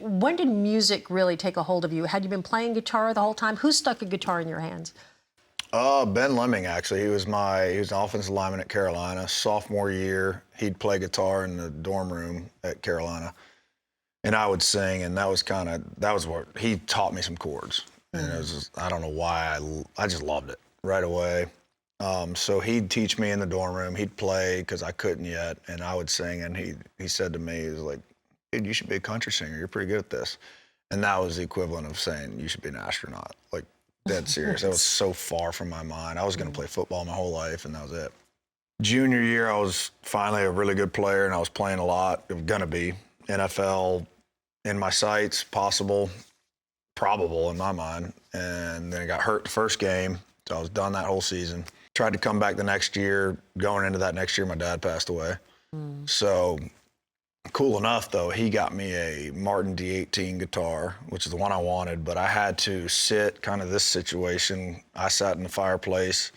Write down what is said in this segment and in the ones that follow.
when did music really take a hold of you? Had you been playing guitar the whole time? Who stuck a guitar in your hands? Ben Lemming, actually. He was an offensive lineman at Carolina. Sophomore year, he'd play guitar in the dorm room at Carolina, and I would sing, and that was what he taught me some chords. And it was just, I don't know why, I just loved it right away. So he'd teach me in the dorm room. He'd play because I couldn't yet, and I would sing. And he said to me, he was like, "Dude, you should be a country singer. You're pretty good at this." And that was the equivalent of saying you should be an astronaut. Like, dead serious. That was so far from my mind. I was going to play football my whole life, and that was it. Junior year, I was finally a really good player, and I was playing a lot. It was going to be NFL in my sights, probable in my mind. And then I got hurt the first game, so I was done that whole season. Tried to come back the next year. Going into that next year, my dad passed away. So cool enough, though, he got me a Martin D18 guitar, which is the one I wanted, but I had to sit kind of this situation. I sat in the fireplace.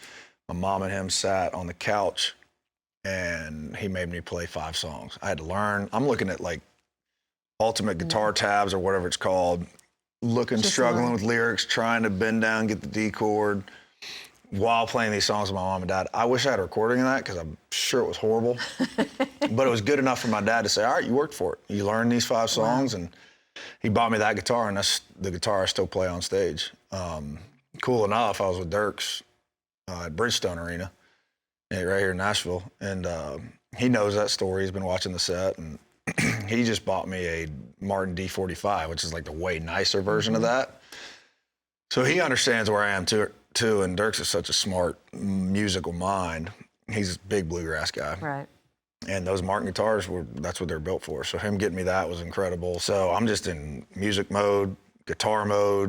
My mom and him sat on the couch, and he made me play 5 songs. I had to learn. I'm looking at, like, ultimate guitar tabs or whatever it's called, struggling with lyrics, trying to bend down, get the D chord, while playing these songs with my mom and dad. I wish I had a recording of that because I'm sure it was horrible. But it was good enough for my dad to say, "All right, you worked for it. You learned these 5 songs." Wow. And he bought me that guitar, and that's the guitar I still play on stage. Cool enough, I was with Dirks at Bridgestone Arena right here in Nashville. And he knows that story. He's been watching the set. And he just bought me a Martin D45, which is like the way nicer version of that. So he understands where I am too. And Dirks is such a smart musical mind. He's a big bluegrass guy. Right. And those Martin guitars, that's what they're built for. So him getting me that was incredible. So I'm just in music mode, guitar mode,